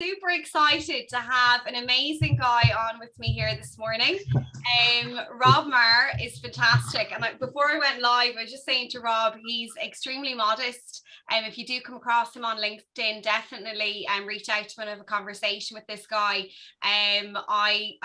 Super excited to have an amazing guy on with me here this morning. Rob Marr is fantastic. And before I went live, I was just saying to Rob, he's extremely modest. If you do come across him on LinkedIn, definitely reach out to him and have a conversation with this guy. I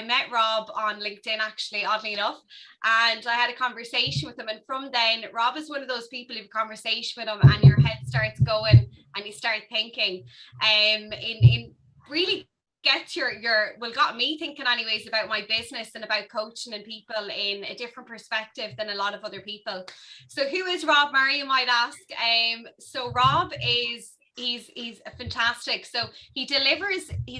met Rob on LinkedIn, actually, oddly enough, and I had a conversation with him. And from then, Rob is one of those people who have a conversation with him and your head starts going and you start thinking. In really gets got me thinking anyways about my business and about coaching and people in a different perspective than a lot of other people. So who is Rob Marr, you might ask? So Rob is he's a fantastic. So he's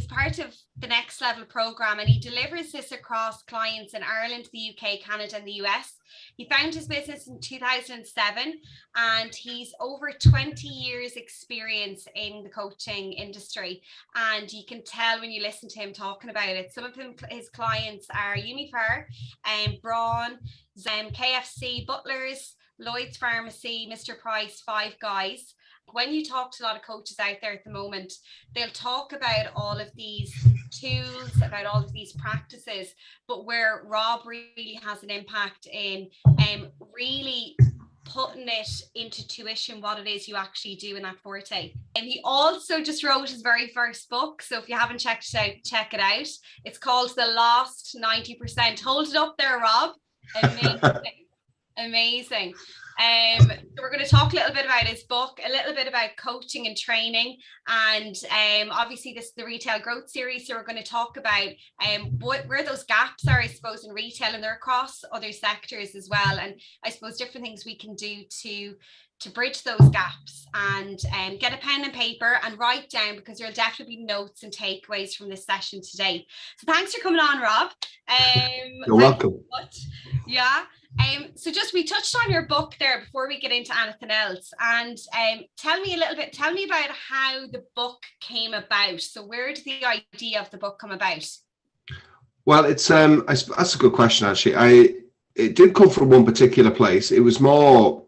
part of the Next Level program, and he delivers this across clients in Ireland, the UK, Canada, and the US. He founded his business in 2007, and he's over 20 years experience in the coaching industry. And you can tell when you listen to him talking about it. Some of his clients are Uniphar, Braun, KFC, Butlers, Lloyd's Pharmacy, Mr. Price, Five Guys. When you talk to a lot of coaches out there at the moment, they'll talk about all of these tools, about all of these practices, but where Rob really has an impact in really putting it into tuition, what it is you actually do in that forte. And he also just wrote his very first book, so if you haven't checked it out, check it out. It's called The Lost 90%. Hold it up there, Rob. Amazing. So we're going to talk a little bit about his book, a little bit about coaching and training, and obviously this is the retail growth series, so we're going to talk about where those gaps are, I suppose, in retail, and they're across other sectors as well, and I suppose different things we can do to bridge those gaps. And get a pen and paper and write down, because there'll definitely be notes and takeaways from this session today. So thanks for coming on, Rob. You're welcome. Yeah. So just, we touched on your book there before we get into anything else, and tell me about how the book came about. So where did the idea of the book come about? Well, it's that's a good question, actually. It did come from one particular place. It was more,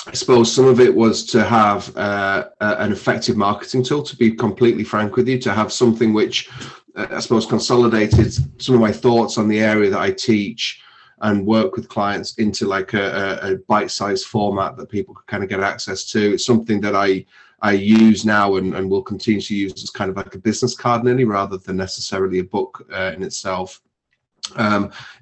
I suppose, some of it was to have an effective marketing tool, to be completely frank with you, to have something which I suppose consolidated some of my thoughts on the area that I teach and work with clients into like a bite-sized format that people can kind of get access to. It's something that I use now and will continue to use as kind of like a business card nearly, rather than necessarily a book in itself.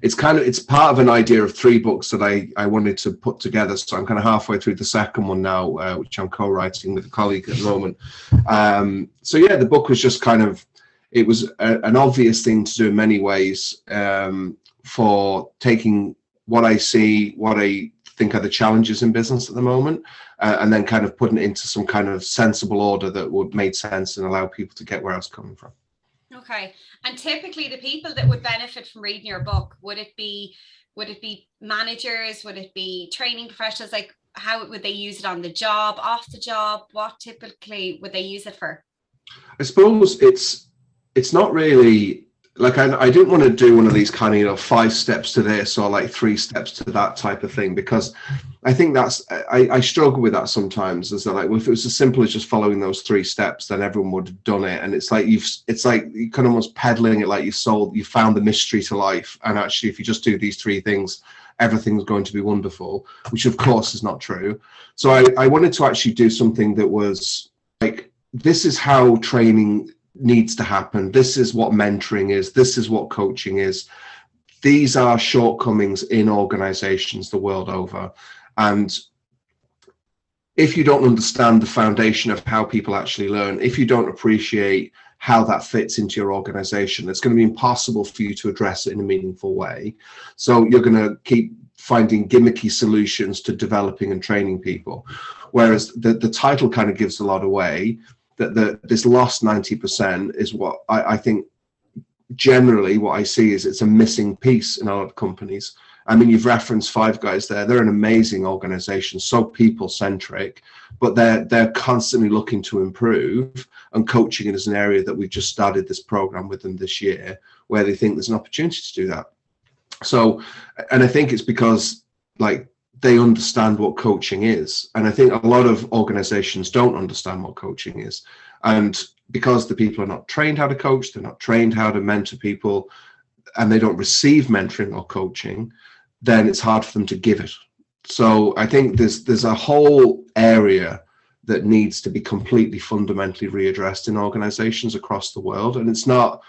It's part of an idea of 3 books that I wanted to put together. So I'm kind of halfway through the second one now, which I'm co-writing with a colleague at the moment. So yeah, the book was just kind of, it was an obvious thing to do in many ways, for taking what I see, what I think are the challenges in business at the moment, and then kind of putting it into some kind of sensible order that would make sense and allow people to get where I was coming from. Okay. And typically the people that would benefit from reading your book, would it be managers? Would it be training professionals? Like, how would they use it on the job, off the job? What typically would they use it for? I suppose it's not really, like, I didn't want to do one of these kind of 5 steps to this or like 3 steps to that type of thing, because I think that's, I struggle with that sometimes. Is that, like, well, if it was as simple as just following those 3 steps, then everyone would have done it. And it's like you're kind of almost peddling it like you found the mystery to life. And actually, if you just do these 3 things, everything's going to be wonderful, which of course is not true. So I wanted to actually do something that was like, this is how training needs to happen. This is what mentoring is. This is what coaching is. These are shortcomings in organizations the world over. And if you don't understand the foundation of how people actually learn, if you don't appreciate how that fits into your organization, it's going to be impossible for you to address it in a meaningful way. So you're going to keep finding gimmicky solutions to developing and training people. Whereas the title kind of gives a lot away. That this lost 90% is what I think generally what I see is it's a missing piece in a lot of companies. I mean, you've referenced Five Guys there. They're an amazing organization, so people-centric, but they're constantly looking to improve, and coaching is an area that we've just started this program with them this year, where they think there's an opportunity to do that. So, and I think it's because, like, they understand what coaching is. And I think a lot of organizations don't understand what coaching is. And because the people are not trained how to coach, they're not trained how to mentor people, and they don't receive mentoring or coaching, then it's hard for them to give it. So I think there's a whole area that needs to be completely fundamentally readdressed in organizations across the world. And it's not,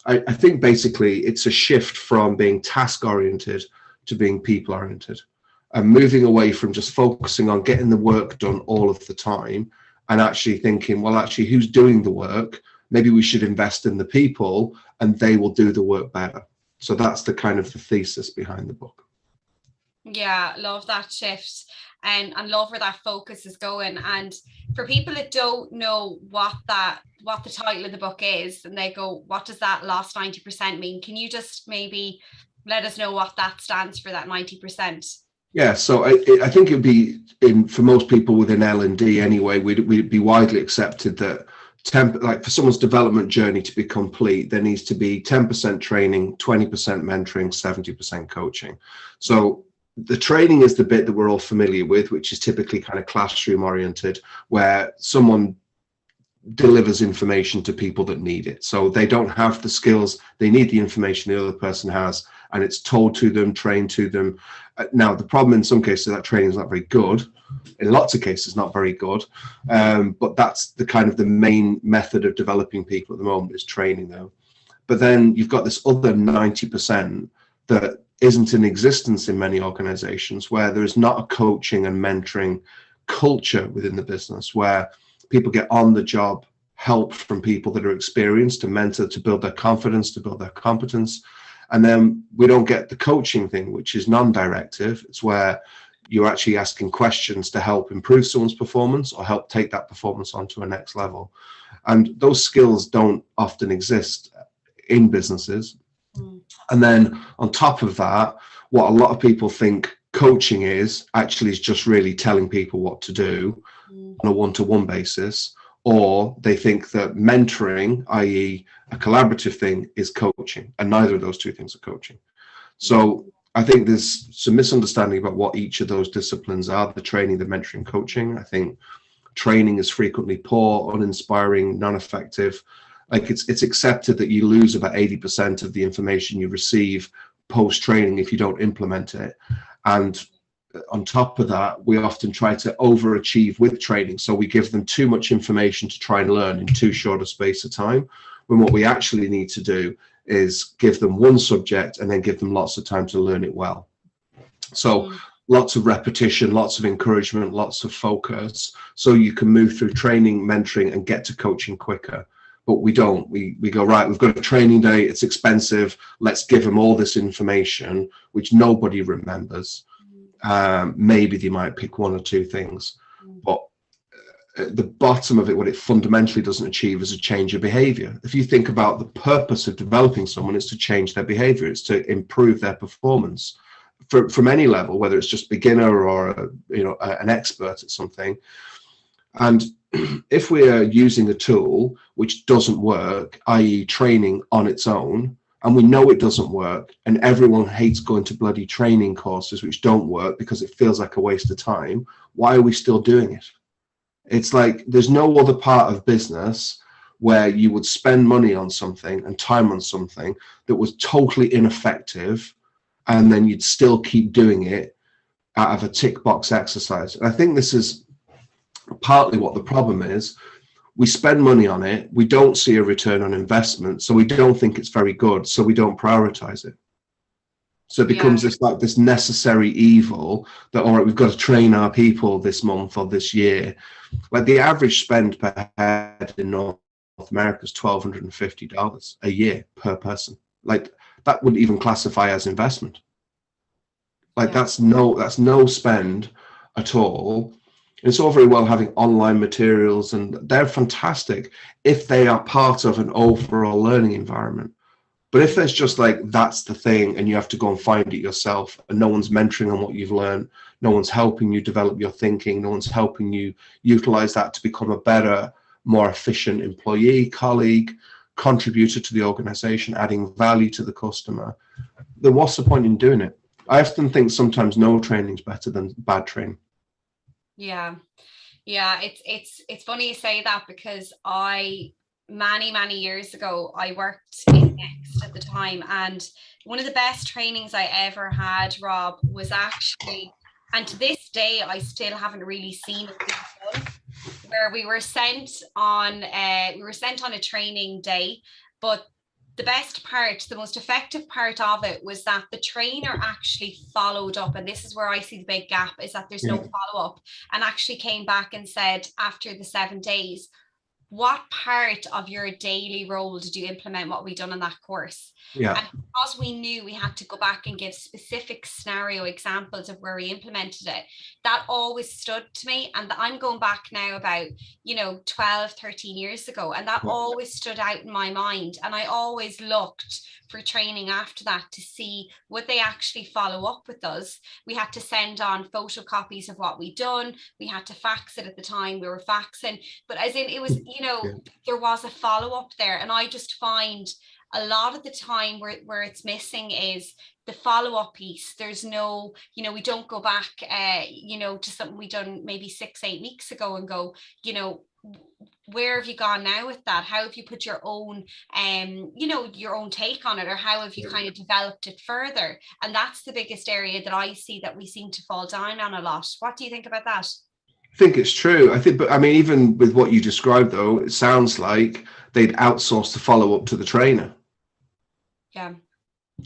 I think basically it's a shift from being task oriented to being people oriented, and moving away from just focusing on getting the work done all of the time and actually thinking, well, actually, who's doing the work? Maybe we should invest in the people and they will do the work better. So that's the kind of the thesis behind the book. Yeah, love that shift, and love where that focus is going. And for people that don't know what the title of the book is, and they go, what does that last 90% mean? Can you just maybe let us know what that stands for, that 90%? Yeah, so I think it would be, for most people within L&D anyway, we'd be widely accepted that like for someone's development journey to be complete, there needs to be 10% training, 20% mentoring, 70% coaching. So the training is the bit that we're all familiar with, which is typically kind of classroom oriented, where someone delivers information to people that need it. So they don't have the skills, they need the information the other person has, and it's told to them, trained to them. Now, the problem in some cases, that training is not very good. In lots of cases, not very good. But that's the kind of the main method of developing people at the moment, is training them. But then you've got this other 90% that isn't in existence in many organizations, where there is not a coaching and mentoring culture within the business, where people get on the job help from people that are experienced to mentor, to build their confidence, to build their competence. And then we don't get the coaching thing, which is non-directive. It's where you're actually asking questions to help improve someone's performance or help take that performance onto a next level. And those skills don't often exist in businesses. And then on top of that, what a lot of people think coaching is actually is just really telling people what to do on a one-to-one basis, or they think that mentoring, i.e. a collaborative thing, is coaching, and neither of those two things are coaching. So I think there's some misunderstanding about what each of those disciplines are, the training, the mentoring, coaching. I think training is frequently poor, uninspiring, non-effective. Like it's accepted that you lose about 80% of the information you receive post-training if you don't implement it. And on top of that, we often try to overachieve with training. So we give them too much information to try and learn in too short a space of time, when what we actually need to do is give them one subject and then give them lots of time to learn it well. So lots of repetition, lots of encouragement, lots of focus, so you can move through training, mentoring, and get to coaching quicker. But we don't. We go, right, we've got a training day, it's expensive, let's give them all this information, which nobody remembers. Maybe they might pick one or two things, but at the bottom of it, what it fundamentally doesn't achieve is a change of behavior. If you think about the purpose of developing someone, is to change their behavior, it's to improve their performance from any level, whether it's just beginner or an expert at something. And if we are using a tool which doesn't work, i.e. training on its own, and we know it doesn't work, and everyone hates going to bloody training courses which don't work because it feels like a waste of time, why are we still doing it? It's like there's no other part of business where you would spend money on something and time on something that was totally ineffective, and then you'd still keep doing it out of a tick box exercise. And I think this is partly what the problem is. We spend money on it, we don't see a return on investment, so we don't think it's very good, so we don't prioritize it. So it becomes this necessary evil that, all right, we've got to train our people this month or this year. Like the average spend per head in North America is $1,250 a year per person. Like that wouldn't even classify as investment. Like that's no spend at all. It's all very well having online materials, and they're fantastic if they are part of an overall learning environment. But if there's just like, that's the thing, and you have to go and find it yourself, and no one's mentoring on what you've learned, no one's helping you develop your thinking, no one's helping you utilize that to become a better, more efficient employee, colleague, contributor to the organization, adding value to the customer, then what's the point in doing it? I often think sometimes no training is better than bad training. Yeah, it's funny you say that, because I many years ago, I worked in Next at the time, and one of the best trainings I ever had, Rob, was actually, and to this day I still haven't really seen it being done, where we were sent on a training day, but the best part, the most effective part of it was that the trainer actually followed up. And this is where I see the big gap, is that there's no follow-up, and actually came back and said, after the 7 days, what part of your daily role did you implement what we done in that course? Yeah. And because we knew we had to go back and give specific scenario examples of where we implemented it, that always stood to me. And I'm going back now about, 12, 13 years ago. And that always stood out in my mind. And I always looked for training after that to see, would they actually follow up with us? We had to send on photocopies of what we'd done. We had to fax it at the time. We were faxing. But as in, it was, there was a follow-up there. And I just find a lot of the time where it's missing is the follow-up piece. There's no, we don't go back, to something we done maybe 6-8 weeks ago and go, where have you gone now with that? How have you put your own, your own take on it, or how have you kind of developed it further? And that's the biggest area that I see that we seem to fall down on a lot. What do you think about that? I think it's true. But I mean, even with what you described, though, it sounds like they'd outsource the follow-up to the trainer. Yeah.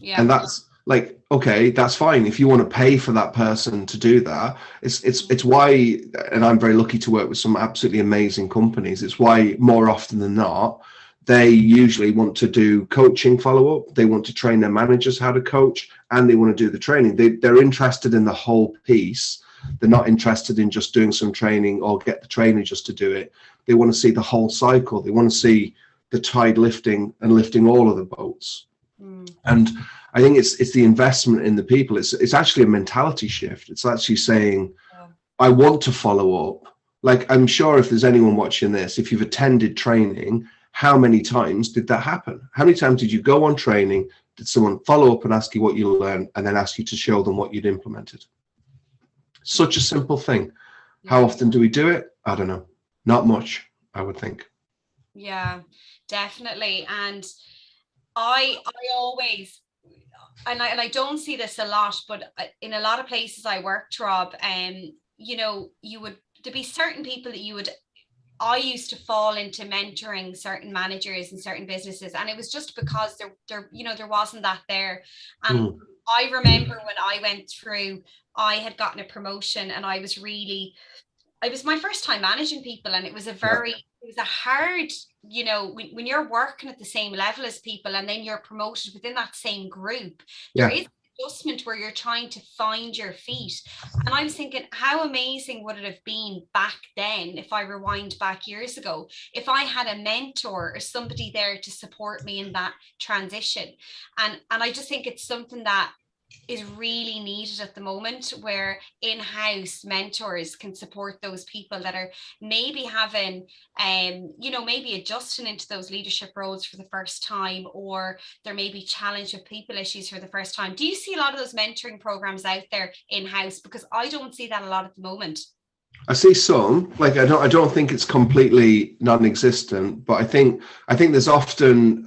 And that's like, okay, that's fine. If you want to pay for that person to do that, it's why, and I'm very lucky to work with some absolutely amazing companies. It's why more often than not, they usually want to do coaching follow-up. They want to train their managers how to coach, and they want to do the training. They're interested in the whole piece. They're not interested in just doing some training or get the trainer just to do it. They want to see the whole cycle. They want to see the tide lifting and lifting all of the boats. And I think it's the investment in the people. It's actually a mentality shift. It's actually saying, I want to follow up. Like, I'm sure if there's anyone watching this, if you've attended training, how many times did that happen? How many times did you go on training? Did someone follow up and ask you what you learned, and then ask you to show them what you'd implemented? Such a simple thing. How often do we do it? I don't know. Not much, I would think. Yeah, definitely. And I always, and I don't see this a lot, but in a lot of places I worked, Rob, there'd be certain people that I used to fall into mentoring certain managers in certain businesses, and it was just because there wasn't that there. And I remember when I went through, I had gotten a promotion, and it was my first time managing people, and it was it was a hard, when you're working at the same level as people and then you're promoted within that same group, there is adjustment where you're trying to find your feet. And I'm thinking, how amazing would it have been back then, if I rewind back years ago, if I had a mentor or somebody there to support me in that transition. And I just think it's something that is really needed at the moment, where in-house mentors can support those people that are maybe having maybe adjusting into those leadership roles for the first time, or they're maybe challenged with people issues for the first time. Do you see a lot of those mentoring programs out there in-house? Because I don't see that a lot at the moment. I see some. Like, I don't think it's completely non-existent, but I think there's often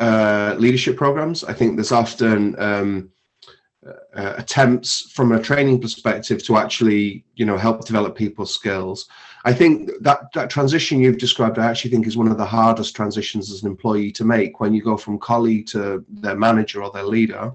leadership programs. I think there's often attempts from a training perspective to actually, help develop people's skills. I think that transition you've described, I actually think is one of the hardest transitions as an employee to make, when you go from colleague to their manager or their leader.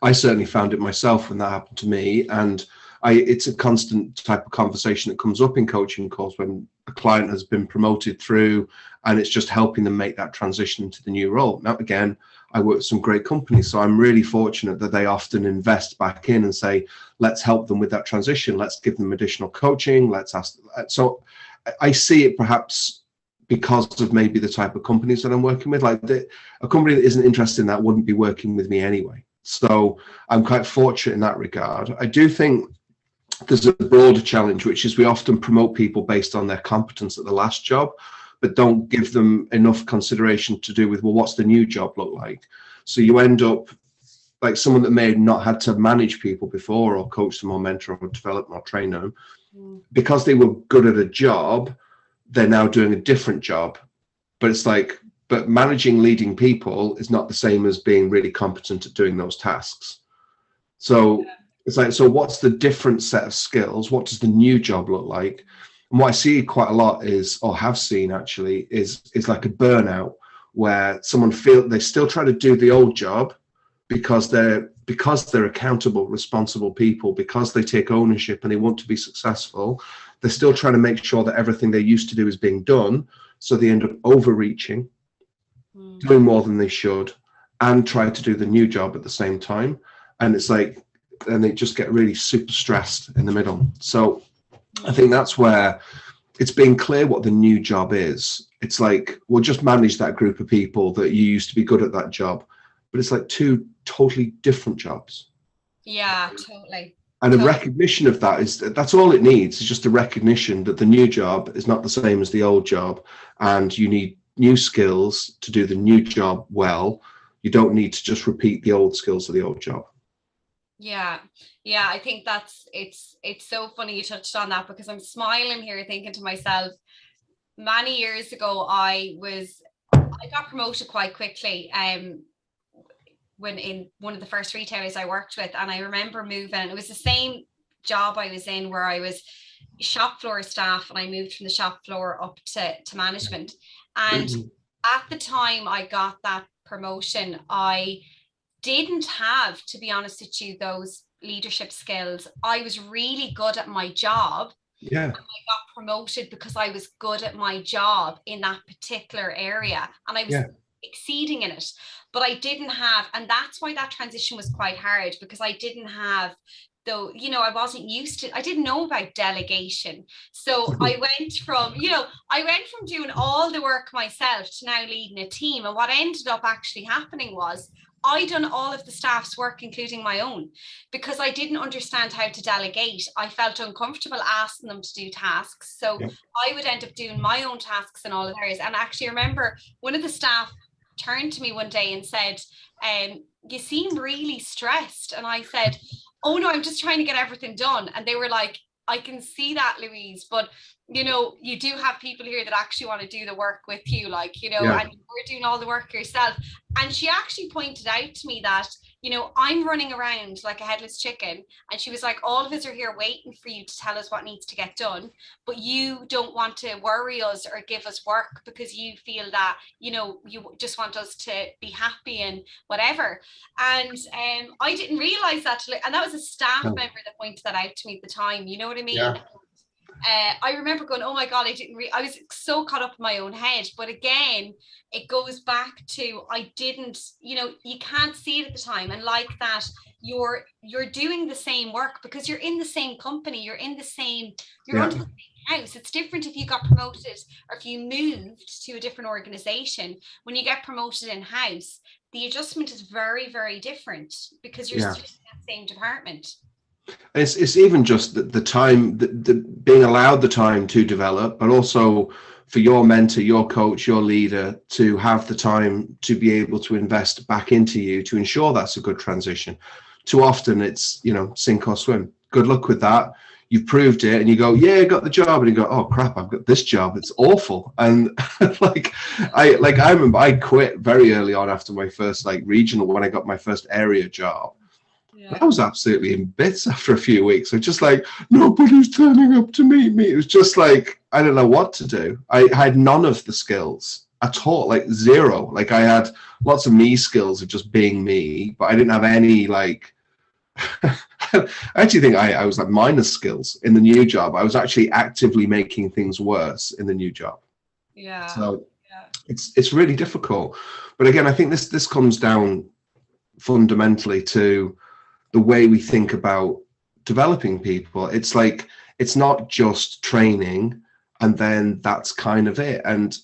I certainly found it myself when that happened to me, and it's a constant type of conversation that comes up in coaching calls when a client has been promoted through, and it's just helping them make that transition to the new role. Now, again, I work with some great companies, so I'm really fortunate that they often invest back in and say, let's help them with that transition. Let's give them additional coaching. Let's ask. So I see it perhaps because of maybe the type of companies that I'm working with. Like, a company that isn't interested in that wouldn't be working with me anyway. So I'm quite fortunate in that regard. I do think there's a broader challenge, which is we often promote people based on their competence at the last job, but don't give them enough consideration to do with, well, what's the new job look like? So you end up like someone that may have not had to manage people before, or coach them, or mentor, or develop them, or train them. Because they were good at a job, they're now doing a different job. but it's like, but managing, leading people is not the same as being really competent at doing those tasks. So it's like, so what's the different set of skills? What does the new job look like? And what I see quite a lot is, or have seen actually, is like a burnout where someone they still try to do the old job because they're accountable, responsible people, because they take ownership and they want to be successful. They're still trying to make sure that everything they used to do is being done. So they end up overreaching, doing more than they should, and try to do the new job at the same time. And it's like, and they just get really super stressed in the middle. So I think that's where it's being clear what the new job is. It's like, we'll just manage that group of people that you used to be good at that job, but it's like two totally different jobs. Yeah, totally. And a recognition of that that's all it needs, is just a recognition that the new job is not the same as the old job, and you need new skills to do the new job well. You don't need to just repeat the old skills of the old job. Yeah, I think it's so funny you touched on that, because I'm smiling here thinking to myself, many years ago I got promoted quite quickly when in one of the first retailers I worked with, and I remember moving. It was the same job I was in where I was shop floor staff, and I moved from the shop floor up to management. And at the time I got that promotion, I didn't have, to be honest with you, those leadership skills. I was really good at my job. Yeah. And I got promoted because I was good at my job in that particular area, and I was exceeding in it. But I didn't have, and that's why that transition was quite hard, because I didn't have, though, I wasn't used to, I didn't know about delegation. So I went from doing all the work myself to now leading a team. And what ended up actually happening was I done all of the staff's work, including my own, because I didn't understand how to delegate. I felt uncomfortable asking them to do tasks. So I would end up doing my own tasks and all of theirs. And actually, I remember one of the staff turned to me one day and said, you seem really stressed. And I said, oh no, I'm just trying to get everything done. And they were like, I can see that, Louise, but you do have people here that actually want to do the work with you, and we're doing all the work yourself. And she actually pointed out to me that, I'm running around like a headless chicken. And she was like, all of us are here waiting for you to tell us what needs to get done, but you don't want to worry us or give us work because you feel that, you just want us to be happy and whatever. And I didn't realize that, and that was a staff member that pointed that out to me at the time. You know what I mean? Yeah. I remember going, oh my God, I was so caught up in my own head. But again, it goes back to, I didn't, you can't see it at the time. And like that, you're doing the same work because you're in the same company, you're under the same house. It's different if you got promoted or if you moved to a different organization. When you get promoted in-house, the adjustment is very, very different because you're still in that same department. It's even just the time, the being allowed the time to develop, but also for your mentor, your coach, your leader to have the time to be able to invest back into you to ensure that's a good transition. Too often it's, sink or swim. Good luck with that. You've proved it, and you go, yeah, I got the job, and you go, oh crap, I've got this job. It's awful. And I remember I quit very early on after my first regional, when I got my first area job. I was absolutely in bits after a few weeks. I was just like, nobody's turning up to meet me. It was just like, I don't know what to do. I had none of the skills at all, zero. I had lots of me skills of just being me, but I didn't have any I actually think I was minus skills in the new job. I was actually actively making things worse in the new job. Yeah. So it's really difficult. But again, I think this comes down fundamentally to the way we think about developing people. It's it's not just training and then that's kind of it. And,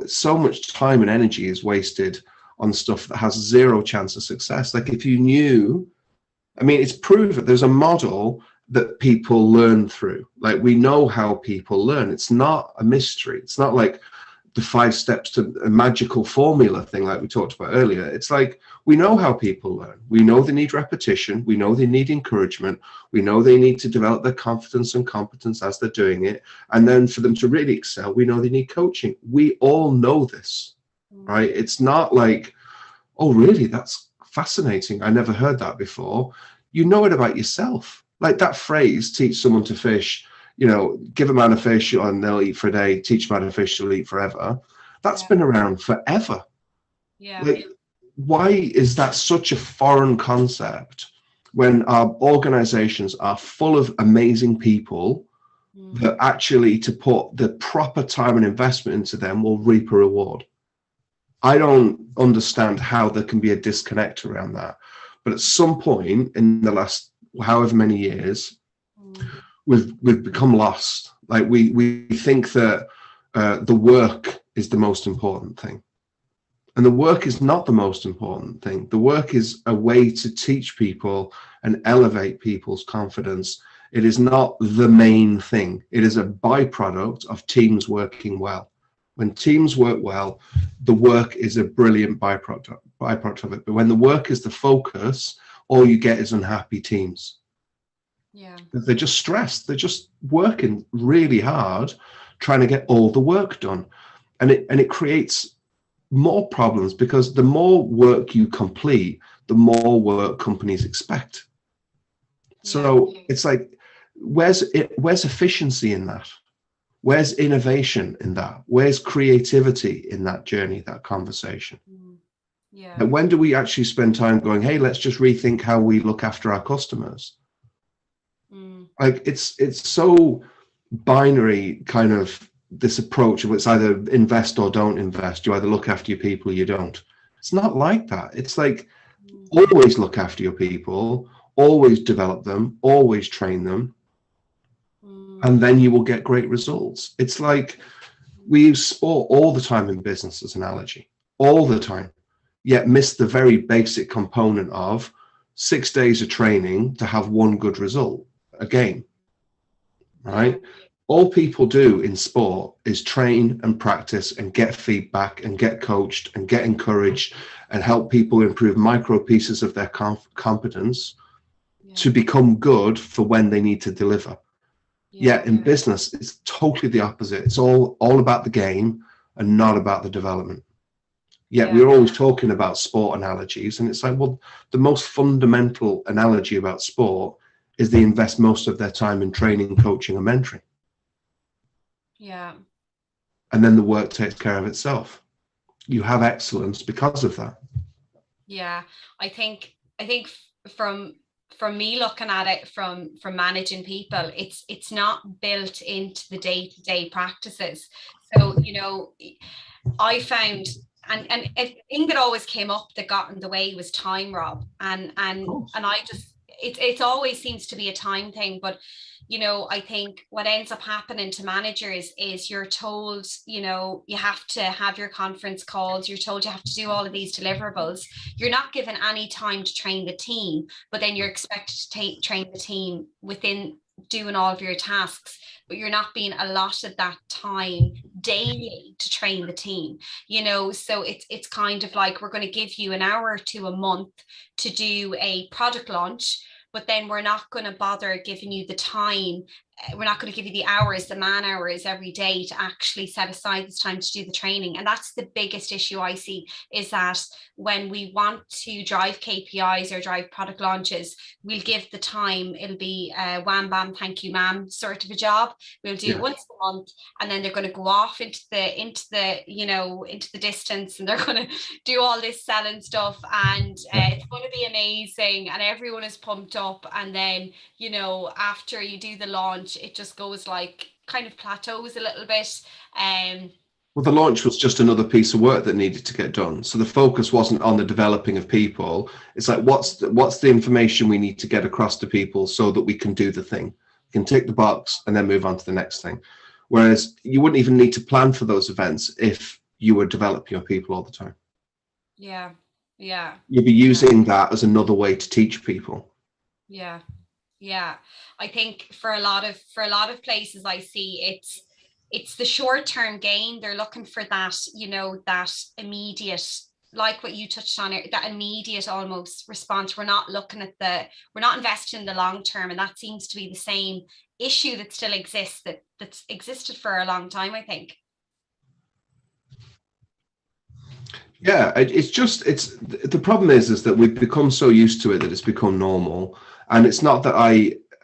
so much time and energy is wasted on stuff that has zero chance of success. If you knew, it's proven, there's a model that people learn through. We know how people learn. It's not a mystery. It's not the 5 steps to a magical formula thing like we talked about earlier. It's like, we know how people learn. We know they need repetition. We know they need encouragement. We know they need to develop their confidence and competence as they're doing it. And then for them to really excel, we know they need coaching. We all know this, right? It's not like, oh, really? That's fascinating. I never heard that before. You know it about yourself. Like that phrase, teach someone to fish, you know, give a man a fish and they'll eat for a day, teach a man a fish, they'll eat forever. That's been around forever. Yeah. Like, why is that such a foreign concept when our organizations are full of amazing people that actually, to put the proper time and investment into them, will reap a reward? I don't understand how there can be a disconnect around that. But at some point in the last however many years, we've become lost. Like we think that the work is the most important thing. And the work is not the most important thing. The work is a way to teach people and elevate people's confidence. It is not the main thing. It is a byproduct of teams working well. When teams work well, the work is a brilliant byproduct of it. But when the work is the focus, all you get is unhappy teams. Yeah. They're just stressed. They're just working really hard, trying to get all the work done. And it creates more problems, because the more work you complete, the more work companies expect. So it's like, where's efficiency in that? Where's innovation in that? Where's creativity in that journey, that conversation? Yeah. And when do we actually spend time going, hey, let's just rethink how we look after our customers? Like it's so binary, kind of this approach of it's either invest or don't invest. You either look after your people or you don't. It's not like that. It's like, always look after your people, always develop them, always train them, and then you will get great results. It's like, we use sport all the time in business as an analogy, all the time, yet miss the very basic component of 6 days of training to have one good result, a game, right? All people do in sport is train and practice and get feedback and get coached and get encouraged and help people improve micro pieces of their competence to become good for when they need to deliver. Yet in business, it's totally the opposite. It's all about the game and not about the development. Yet we're always talking about sport analogies, and it's like, well, the most fundamental analogy about sport is they invest most of their time in training, coaching, and mentoring. Yeah. And then the work takes care of itself. You have excellence because of that. Yeah, I think from me looking at it from managing people, it's not built into the day-to-day practices. So, you know, I found and a thing that always came up that got in the way was time, Rob. And I just, it always seems to be a time thing. But, you know, I think what ends up happening to managers is you're told, you know, you have to have your conference calls. You're told you have to do all of these deliverables. You're not given any time to train the team, but then you're expected to train the team within doing all of your tasks, but you're not being allotted that time daily to train the team, you know. So it's kind of like, we're going to give you an hour or two a month to do a product launch, but then we're not going to bother giving you the time. We're not going to give you the hours, the man hours every day to actually set aside this time to do the training. And that's the biggest issue I see, is that when we want to drive KPIs or drive product launches, we'll give the time. It'll be a wham bam thank you ma'am sort of a job. We'll do it once a month, and then they're going to go off into the you know, into the distance, and they're going to do all this selling stuff, and it's going to be amazing, and everyone is pumped up. And then, you know, after you do the launch, it just goes like, kind of plateaus a little bit. Well, the launch was just another piece of work that needed to get done. So the focus wasn't on the developing of people. It's like, what's the information we need to get across to people so that we can do the thing? We can tick the box and then move on to the next thing. Whereas you wouldn't even need to plan for those events if you were developing your people all the time. Yeah. You'd be using that as another way to teach people. Yeah. I think for a lot of places I see, it's the short-term gain. They're looking for that, you know, that immediate, like what you touched on, that immediate almost response. We're not looking at we're not investing in the long term. And that seems to be the same issue that still exists, that's existed for a long time, I think. Yeah, it's the problem is that we've become so used to it that it's become normal. And it's not that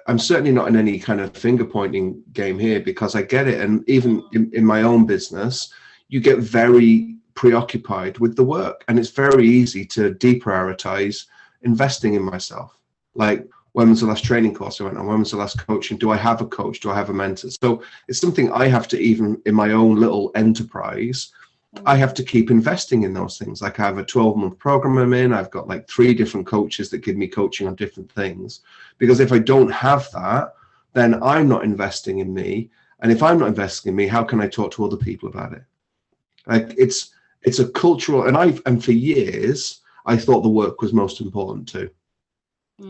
I'm certainly not in any kind of finger pointing game here, because I get it. And even in my own business, you get very preoccupied with the work, and it's very easy to deprioritize investing in myself. Like, when was the last training course I went on? When was the last coaching? Do I have a coach? Do I have a mentor? So it's something I have to, even in my own little enterprise, I have to keep investing in those things. Like, I have a 12-month program I'm in. I've got like 3 different coaches that give me coaching on different things. Because if I don't have that, then I'm not investing in me. And if I'm not investing in me, how can I talk to other people about it? Like, it's a cultural, and for years, I thought the work was most important too.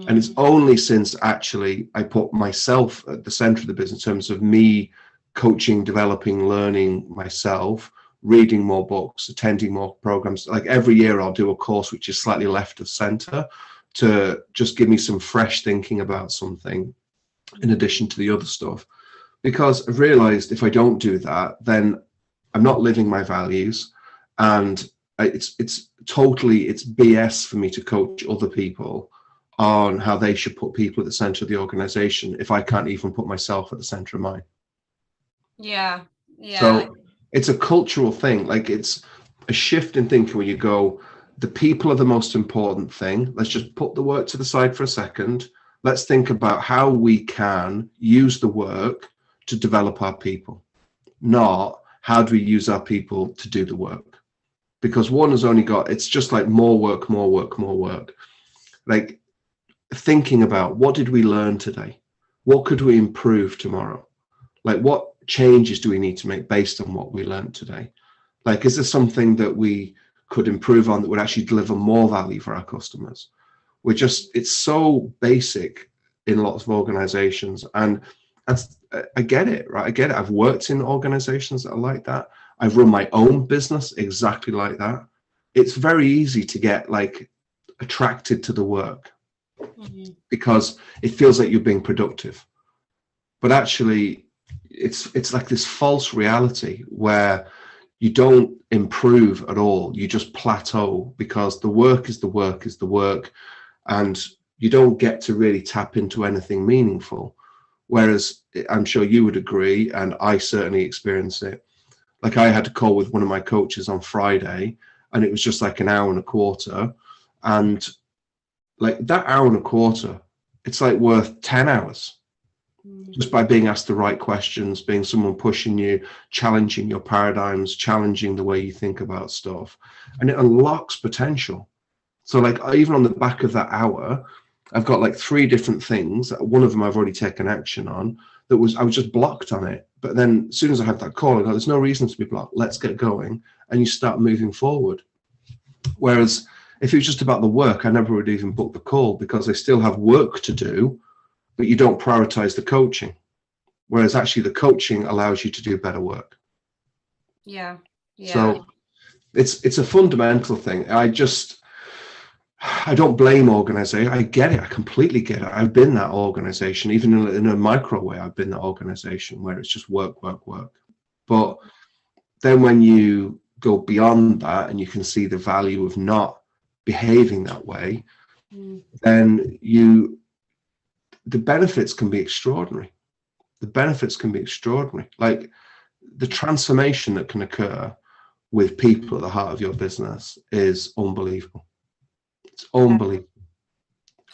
And it's only since actually I put myself at the center of the business in terms of me coaching, developing, learning myself, reading more books, attending more programs. Like, every year I'll do a course which is slightly left of center to just give me some fresh thinking about something in addition to the other stuff. Because I've realized if I don't do that, then I'm not living my values, and it's BS for me to coach other people on how they should put people at the center of the organization if I can't even put myself at the center of mine. Yeah. So it's a cultural thing. Like, it's a shift in thinking where you go, the people are the most important thing. Let's just put the work to the side for a second. Let's think about how we can use the work to develop our people, not how do we use our people to do the work. Because one has only got, it's just like more work. Like, thinking about, what did we learn today? What could we improve tomorrow? Like, what changes do we need to make based on what we learned today? Like, is there something that we could improve on that would actually deliver more value for our customers? It's so basic in lots of organizations. And I get it, right? I get it. I've worked in organizations that are like that. I've run my own business exactly like that. It's very easy to get like attracted to the work because it feels like you're being productive. But actually, it's like this false reality where you don't improve at all. You just plateau because the work is the work, and you don't get to really tap into anything meaningful. Whereas I'm sure you would agree, and I certainly experience it. Like, I had a call with one of my coaches on Friday, and it was just like an hour and a quarter. And like, that hour and a quarter, it's like worth 10 hours just by being asked the right questions, being someone pushing you, challenging your paradigms, challenging the way you think about stuff. And it unlocks potential. So like, even on the back of that hour, I've got like 3 different things. One of them I've already taken action on. I was just blocked on it. But then as soon as I had that call, I go, there's no reason to be blocked. Let's get going. And you start moving forward. Whereas if it was just about the work, I never would even book the call because I still have work to do, but you don't prioritize the coaching. Whereas actually the coaching allows you to do better work. Yeah. So it's a fundamental thing. I don't blame organization. I get it. I completely get it. I've been that organization, even in a micro way. I've been that organization where it's just work. But then when you go beyond that and you can see the value of not behaving that way, then the benefits can be extraordinary. Like, the transformation that can occur with people at the heart of your business is unbelievable. It's unbelievable.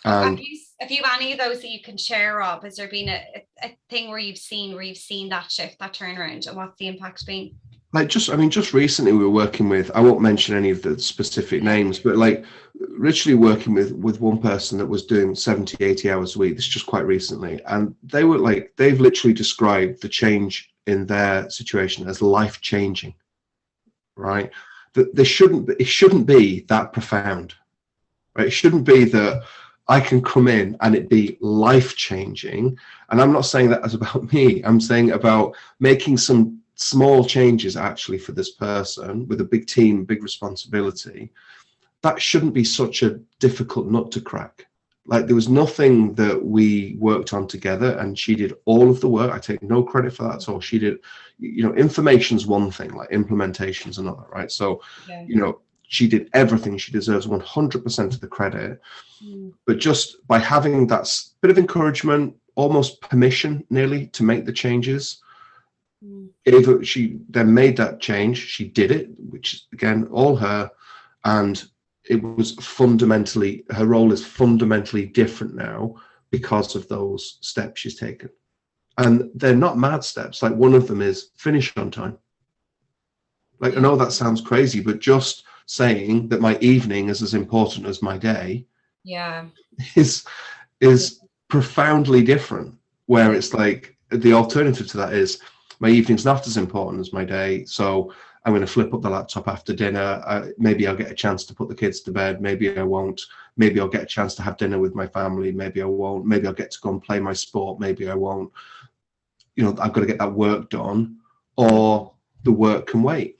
Have you any of those that you can share, Rob? Has there been a thing where you've seen that shift, that turnaround, and what's the impact been? Like, just recently we were working with, I won't mention any of the specific names, but like literally working with one person that was doing 70, 80 hours a week. This is just quite recently. And they've literally described the change in their situation as life changing, right? That it shouldn't be that profound, right? It shouldn't be that I can come in and it be life changing. And I'm not saying that as about me. I'm saying about making some small changes actually for this person with a big team, big responsibility, that shouldn't be such a difficult nut to crack. Like, there was nothing that we worked on together, and she did all of the work. I take no credit for that at all. She did, information's one thing, like implementation's another, right? So, she did everything. She deserves 100% of the credit. But just by having that bit of encouragement, almost permission nearly to make the changes, she then made that change. She did it, which is, again, all her. And it was fundamentally, her role is fundamentally different now because of those steps she's taken. And they're not mad steps. Like, one of them is finish on time. Like, I know that sounds crazy, but just saying that my evening is as important as my day is profoundly different, where it's like the alternative to that is my evening's not as important as my day, so I'm going to flip up the laptop after dinner. Maybe I'll get a chance to put the kids to bed. Maybe I won't. Maybe I'll get a chance to have dinner with my family. Maybe I won't. Maybe I'll get to go and play my sport. Maybe I won't. I've got to get that work done, or the work can wait.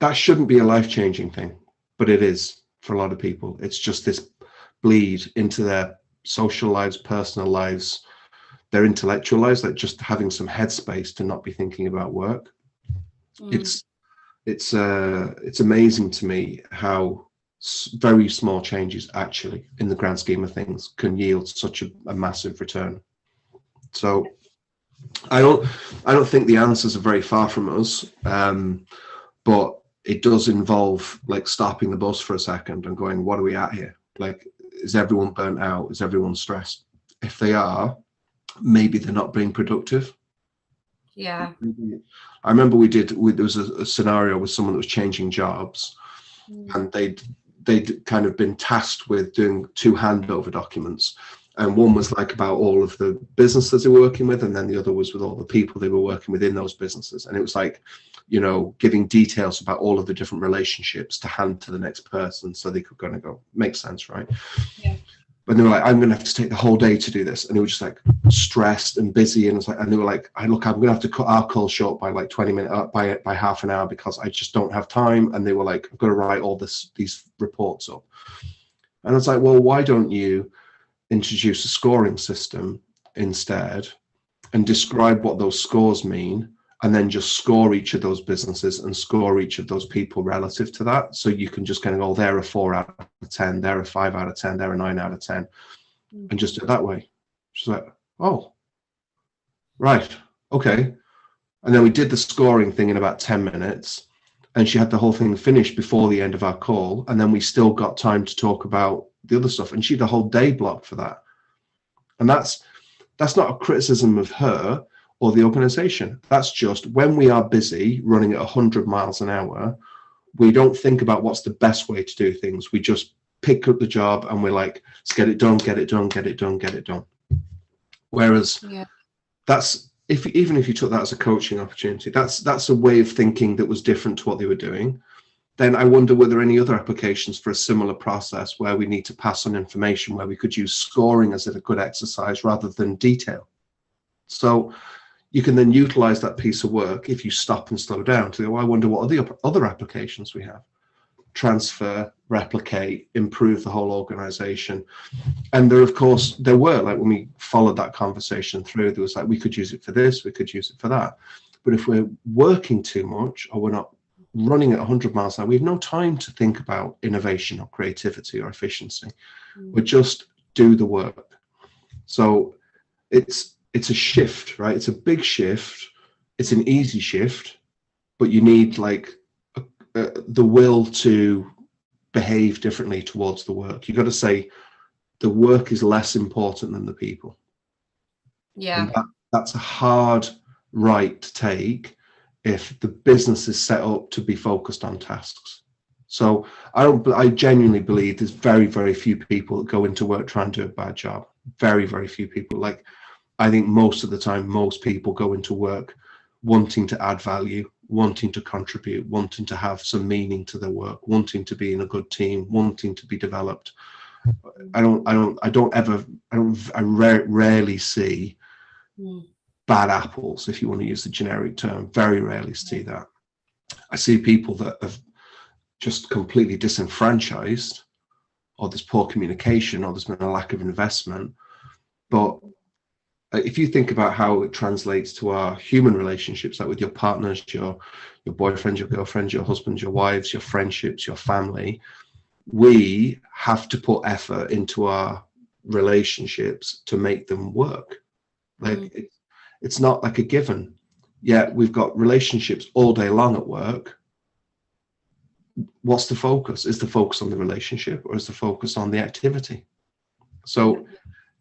That shouldn't be a life-changing thing, but it is for a lot of people. It's just this bleed into their social lives, personal lives, their intellectual lives, like just having some headspace to not be thinking about work. It's amazing to me how very small changes actually, in the grand scheme of things, can yield such a massive return. So I don't think the answers are very far from us, but it does involve like stopping the bus for a second and going, what are we at here? Like, is everyone burnt out? Is everyone stressed? If they are, maybe they're not being productive. Yeah. I remember there was a scenario with someone that was changing jobs, and they'd kind of been tasked with doing 2 handover documents. And one was like about all of the businesses they were working with, and then the other was with all the people they were working with in those businesses. And it was like, giving details about all of the different relationships to hand to the next person so they could kind of go, makes sense, right? Yeah. But they were like, I'm going to have to take the whole day to do this. And they were just like stressed and busy. And they were like, look, I'm going to have to cut our call short by like 20 minutes, by half an hour, because I just don't have time. And they were like, I've got to write all these reports up. And I was like, well, why don't you introduce a scoring system instead and describe what those scores mean, and then just score each of those businesses and score each of those people relative to that. So you can just kind of go, they're a 4 out of 10, they're a 5 out of 10, they're a 9 out of 10, and just do it that way. She's like, oh, right, okay. And then we did the scoring thing in about 10 minutes, and she had the whole thing finished before the end of our call. And then we still got time to talk about the other stuff, and she had the whole day blocked for that. And that's not a criticism of her or the organization. That's just, when we are busy running at 100 miles an hour, we don't think about what's the best way to do things. We just pick up the job and we're like, let's get it done, get it done, get it done, get it done. Whereas that's, even if you took that as a coaching opportunity, that's a way of thinking that was different to what they were doing. Then I wonder, were there any other applications for a similar process where we need to pass on information, where we could use scoring as a good exercise rather than detail? So you can then utilize that piece of work if you stop and slow down to go, I wonder what are the other applications we have. Transfer, replicate, improve the whole organization. And there, of course, there were, like, when we followed that conversation through, there was like, we could use it for this, we could use it for that. But if we're working too much, or we're not running at 100 miles an hour, we have no time to think about innovation or creativity or efficiency. We just do the work. So it's a shift, right? It's a big shift. It's an easy shift, but you need like the will to behave differently towards the work. You've got to say the work is less important than the people. Yeah. And that's a hard right to take if the business is set up to be focused on tasks. So I genuinely believe there's very, very few people that go into work trying to do a bad job. Very, very few people. Like, I think most of the time, most people go into work wanting to add value, wanting to contribute, wanting to have some meaning to their work, wanting to be in a good team, wanting to be developed. I rarely see bad apples, if you want to use the generic term. Very rarely see that. I see people that have just completely disenfranchised, or there's poor communication, or there's been a lack of investment. But if you think about how it translates to our human relationships, like with your partners, your boyfriends, your girlfriends, your husbands, your wives, your friendships, your family, we have to put effort into our relationships to make them work. Like it's not like a given. Yeah, we've got relationships all day long at work. What's the focus? Is the focus on the relationship, or is the focus on the activity? So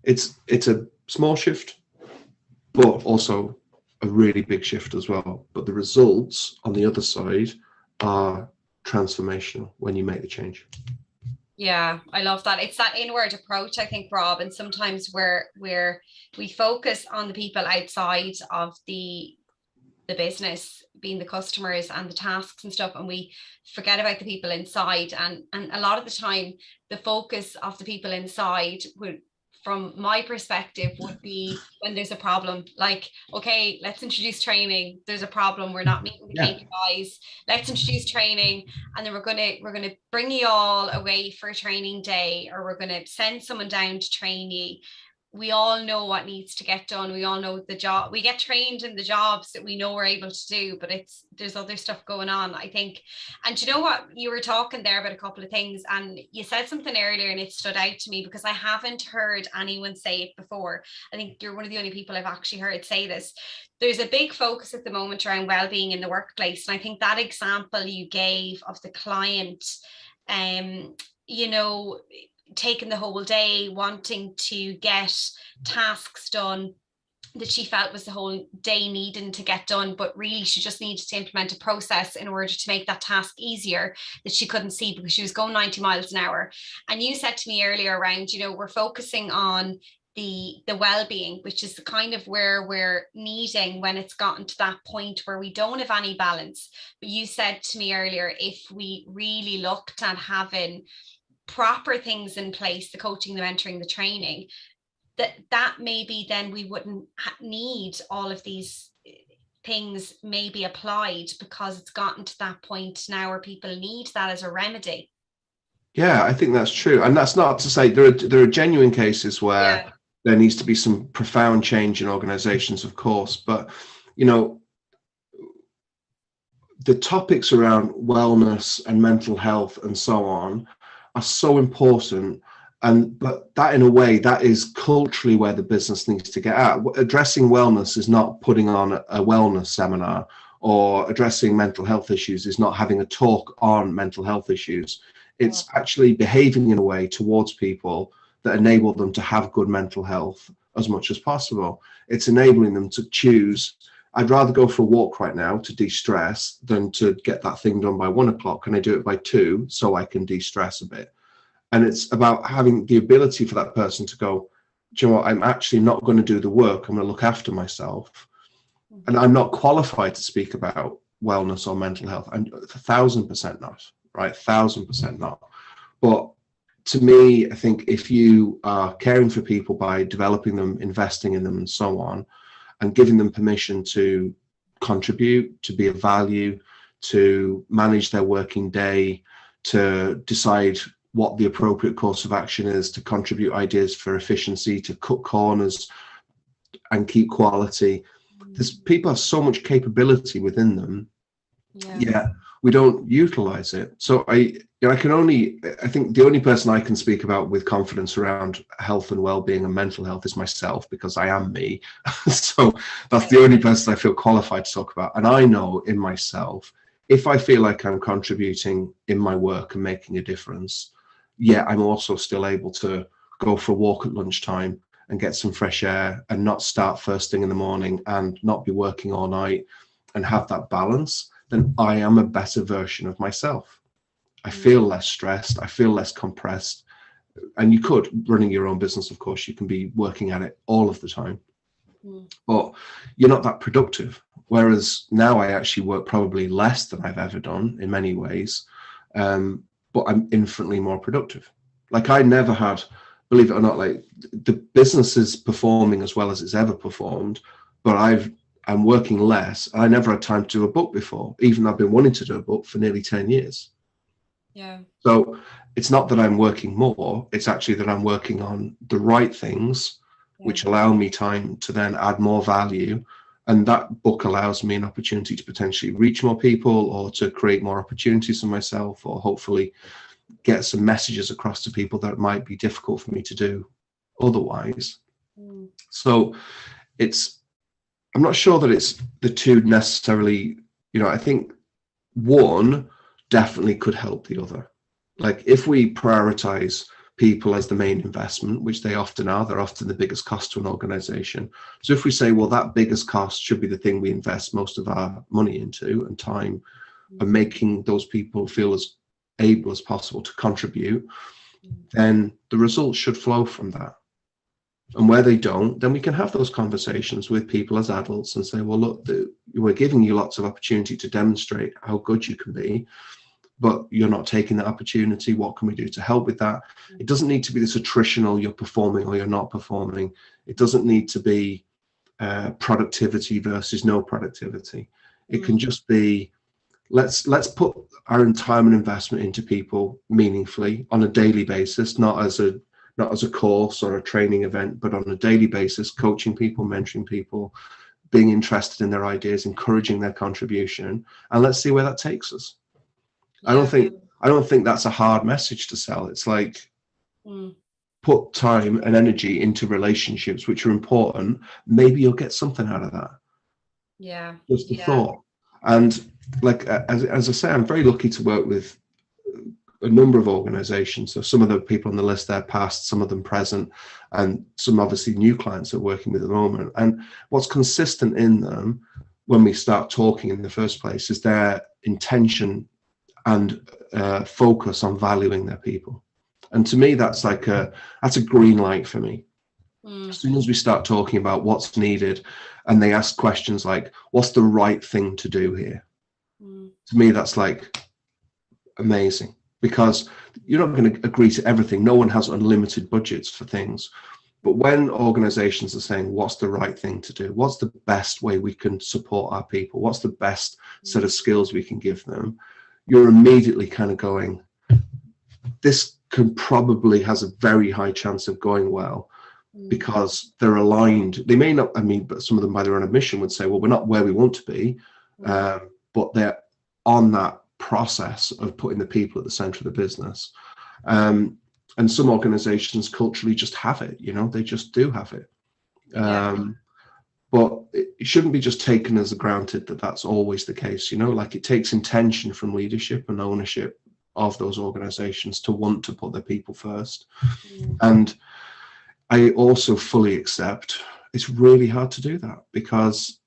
it's a small shift, but also a really big shift as well. But the results on the other side are transformational when you make the change. Yeah, I love that. It's that inward approach, I think, Rob. And sometimes we focus on the people outside of the business, being the customers and the tasks and stuff, and we forget about the people inside. And a lot of the time, the focus of the people inside would, from my perspective, would be when there's a problem. Like, okay, let's introduce training. There's a problem. We're not meeting the KPIs. Let's introduce training, and then we're gonna bring you all away for a training day, or we're gonna send someone down to train you. We all know what needs to get done. We all know the job. We get trained in the jobs that we know we're able to do, but there's other stuff going on, I think. And you know what? You were talking there about a couple of things, and you said something earlier and it stood out to me because I haven't heard anyone say it before. I think you're one of the only people I've actually heard say this. There's a big focus at the moment around well-being in the workplace. And I think that example you gave of the client, taking the whole day, wanting to get tasks done that she felt was the whole day needing to get done, but really she just needed to implement a process in order to make that task easier that she couldn't see because she was going 90 miles an hour. And you said to me earlier around, we're focusing on the well-being, which is the kind of where we're needing when it's gotten to that point where we don't have any balance. But you said to me earlier, if we really looked at having proper things in place, the coaching, the mentoring, the training, that maybe then we wouldn't need all of these things maybe applied, because it's gotten to that point now where people need that as a remedy. Yeah, I think that's true. And that's not to say there are genuine cases where there needs to be some profound change in organizations, of course, but the topics around wellness and mental health and so on are so important, but that in a way that is culturally where the business needs to get at. Addressing wellness is not putting on a wellness seminar, or addressing mental health issues is not having a talk on mental health issues. It's actually behaving in a way towards people that enable them to have good mental health as much as possible. It's enabling them to choose, I'd rather go for a walk right now to de-stress than to get that thing done by 1 o'clock. And I do it by 2 so I can de-stress a bit. And it's about having the ability for that person to go, do you know what, I'm actually not going to do the work. I'm going to look after myself. And I'm not qualified to speak about wellness or mental health. I'm 1,000% not, right? 1,000% not. But to me, I think if you are caring for people by developing them, investing in them and so on, and giving them permission to contribute, to be of value, to manage their working day, to decide what the appropriate course of action is, to contribute ideas for efficiency, to cut corners and keep quality. People have so much capability within them, yet we don't utilize it. So I think the only person I can speak about with confidence around health and well-being and mental health is myself, because I am me. So that's the only person I feel qualified to talk about. And I know in myself, if I feel like I'm contributing in my work and making a difference, I'm also still able to go for a walk at lunchtime and get some fresh air and not start first thing in the morning and not be working all night and have that balance, then I am a better version of myself. I feel less stressed. I feel less compressed. And you could, running your own business, of course, you can be working at it all of the time, but you're not that productive. Whereas now I actually work probably less than I've ever done in many ways, but I'm infinitely more productive. Like I never had, believe it or not, like the business is performing as well as it's ever performed, but I'm working less. I never had time to do a book before, even though I've been wanting to do a book for nearly 10 years. Yeah. So it's not that I'm working more, it's actually that I'm working on the right things, which allow me time to then add more value. And that book allows me an opportunity to potentially reach more people, or to create more opportunities for myself, or hopefully get some messages across to people that might be difficult for me to do otherwise. So I'm not sure that it's the two necessarily, I think one definitely could help the other. Like if we prioritize people as the main investment, which they often are, they're often the biggest cost to an organization. So if we say, well, that biggest cost should be the thing we invest most of our money into and time, and making those people feel as able as possible to contribute, then the results should flow from that. And where they don't, then we can have those conversations with people as adults and say, well, look, we're giving you lots of opportunity to demonstrate how good you can be, but you're not taking that opportunity. What can we do to help with that? It doesn't need to be this attritional, you're performing or you're not performing. It doesn't need to be productivity versus no productivity. It can just be, let's put our time and investment into people meaningfully on a daily basis, not as a course or a training event, but on a daily basis, coaching people, mentoring people, being interested in their ideas, encouraging their contribution, and let's see where that takes us. I don't think that's a hard message to sell. It's like put time and energy into relationships which are important. Maybe you'll get something out of that. Yeah. Just a thought. And like as I say, I'm very lucky to work with a number of organizations. So some of the people on the list there past, some of them present, and some obviously new clients that we're working with at the moment. And what's consistent in them when we start talking in the first place is their intention and focus on valuing their people. And to me, that's a green light for me. As soon as we start talking about what's needed and they ask questions like, what's the right thing to do here? To me, that's like amazing, because you're not going to agree to everything. No one has unlimited budgets for things. But when organizations are saying, what's the right thing to do? What's the best way we can support our people? What's the best set of skills we can give them? You're immediately kind of going, this probably has a very high chance of going well, because they're aligned. They may not, but some of them by their own admission would say, well, we're not where we want to be, but they're on that process of putting the people at the center of the business. And some organizations culturally just have it, they just do have it. But it shouldn't be just taken as granted that that's always the case, like it takes intention from leadership and ownership of those organizations to want to put their people first. And I also fully accept it's really hard to do that, because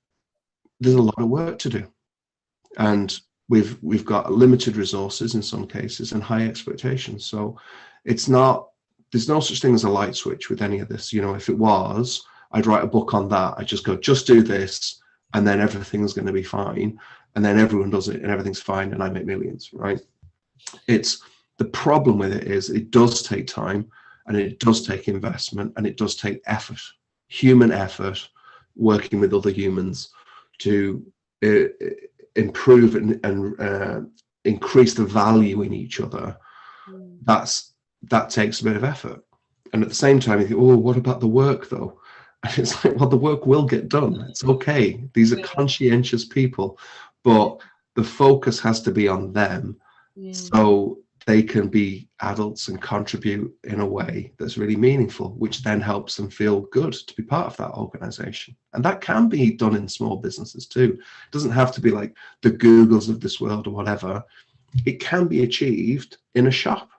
there's a lot of work to do. And we've got limited resources in some cases and high expectations. So there's no such thing as a light switch with any of this. If it was, I'd write a book on that. I'd just go, just do this, and then everything's going to be fine. And then everyone does it and everything's fine and I make millions, right? It's the problem with it is it does take time, and it does take investment, and it does take effort, human effort, working with other humans to improve and increase the value in each other. That takes a bit of effort. And at the same time, you think, oh, what about the work though? And it's like, well, the work will get done. It's okay. These are conscientious people, but the focus has to be on them, so they can be adults and contribute in a way that's really meaningful, which then helps them feel good to be part of that organization. And that can be done in small businesses too. It doesn't have to be like the Googles of this world or whatever. It can be achieved in a shop.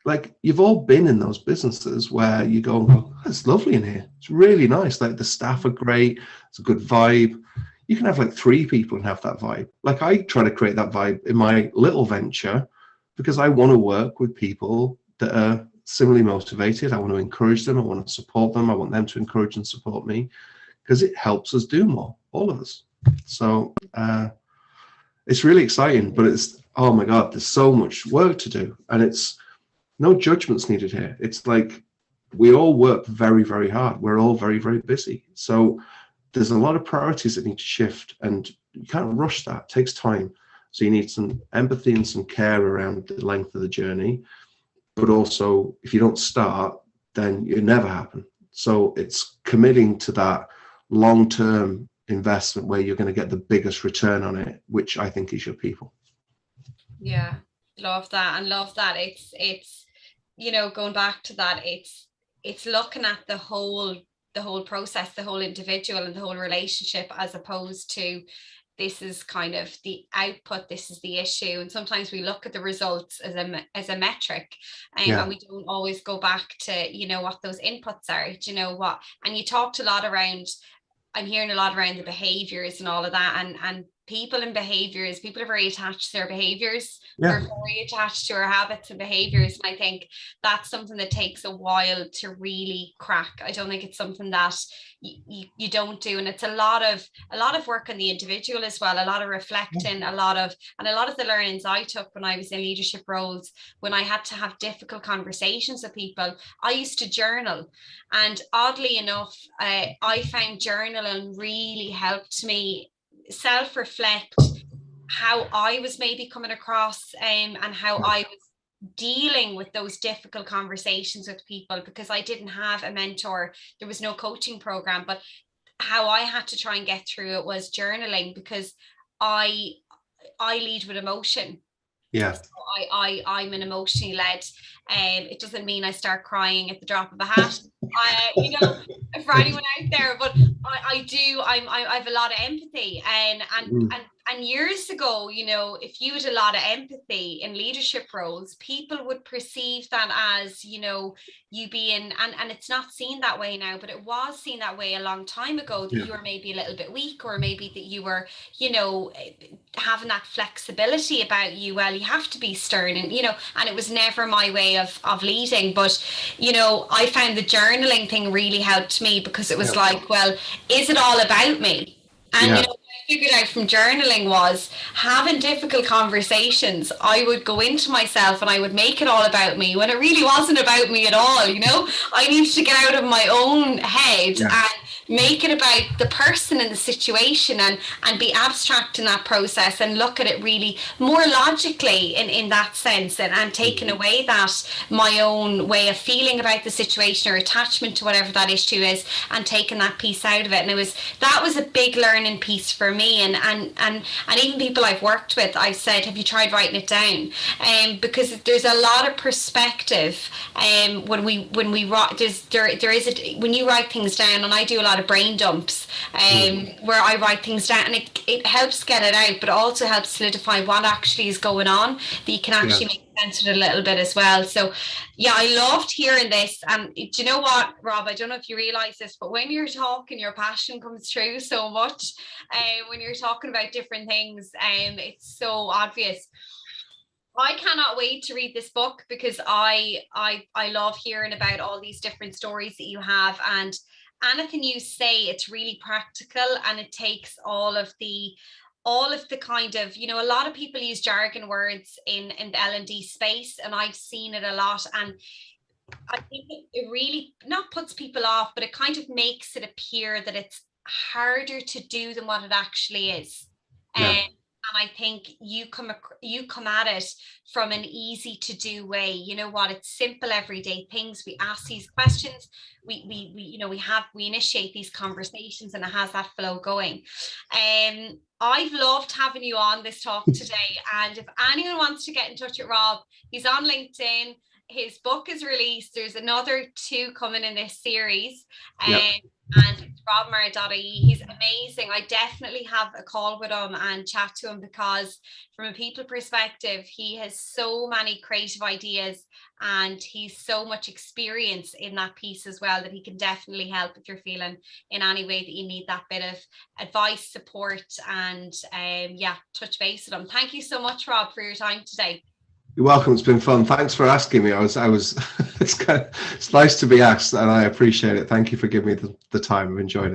Like, you've all been in those businesses where you go, oh, it's lovely in here. It's really nice. Like, the staff are great. It's a good vibe. You can have like 3 people and have that vibe. Like, I try to create that vibe in my little venture, because I want to work with people that are similarly motivated. I want to encourage them. I want to support them. I want them to encourage and support me, because it helps us do more, all of us. So it's really exciting, but oh my God, there's so much work to do. And it's no judgments needed here. It's like we all work very, very hard. We're all very, very busy. So there's a lot of priorities that need to shift, and you can't rush that. It takes time. So you need some empathy and some care around the length of the journey. But also, if you don't start, then it never happen. So it's committing to that long-term investment where you're going to get the biggest return on it, which I think is your people. Yeah, love that. And love that it's going back to that, it's looking at the whole process, the whole individual and the whole relationship, as opposed to this is kind of the output, this is the issue. And sometimes we look at the results as a metric, and we don't always go back to what those inputs are. And you talked a lot around, I'm hearing a lot around the behaviors and all of that, and people and behaviors, people are very attached to their behaviors. We're very attached to our habits and behaviors, and I think that's something that takes a while to really crack. I don't think it's something that you don't do, and it's a lot of work on the individual as well, a lot of reflecting, a lot of the learnings I took when I was in leadership roles, when I had to have difficult conversations with people. I used to journal, and oddly enough, I found journaling really helped me self-reflect how I was maybe coming across, and how I was dealing with those difficult conversations with people, because I didn't have a mentor, there was no coaching program, but how I had to try and get through it was journaling, because I lead with emotion. So I'm an emotionally led. It doesn't mean I start crying at the drop of a hat. For anyone out there, but I do. I have a lot of empathy, and years ago, if you had a lot of empathy in leadership roles, people would perceive that as you being, and it's not seen that way now, but it was seen that way a long time ago, that you were maybe a little bit weak, or maybe that you were having that flexibility about you. Well, you have to be stern, and and it was never my way of leading. But I found the journaling thing really helped me, because it was like, well, is it all about me? And what I figured out from journaling was, having difficult conversations, I would go into myself and I would make it all about me, when it really wasn't about me at all. I needed to get out of my own head and make it about the person and the situation, and be abstract in that process, and look at it really more logically in that sense, and taking away that my own way of feeling about the situation or attachment to whatever that issue is, and taking that piece out of it. And that was a big learning piece for me, and even people I've worked with, I've said, have you tried writing it down? Because there's a lot of perspective when we write. When you write things down, and I do a lot of brain dumps, where I write things down, and it helps get it out, but also helps solidify what actually is going on, that you can actually make sense of it a little bit as well. So I loved hearing this. And do you know what, Rob, I don't know if you realize this, but when you're talking, your passion comes through so much, when you're talking about different things, it's so obvious. I cannot wait to read this book, because I love hearing about all these different stories that you have, and anything you say, it's really practical, and it takes all of the kind of, a lot of people use jargon words in the L&D space, and I've seen it a lot, and I think it really not puts people off, but it kind of makes it appear that it's harder to do than what it actually is. And I think you come at it from an easy to do way. You know what? It's simple everyday things. We ask these questions. We initiate these conversations, and it has that flow going. I've loved having you on this talk today. And if anyone wants to get in touch with Rob, he's on LinkedIn. His book is released. There's another 2 coming in this series. And it's robmarr.ie. He's amazing. I definitely have a call with him and chat to him, because from a people perspective, he has so many creative ideas, and he's so much experience in that piece as well, that he can definitely help if you're feeling in any way that you need that bit of advice, support, and touch base with him. Thank you so much, Rob, for your time today. You're welcome. It's been fun. Thanks for asking me. It's nice to be asked, and I appreciate it. Thank you for giving me the time. I've enjoyed it.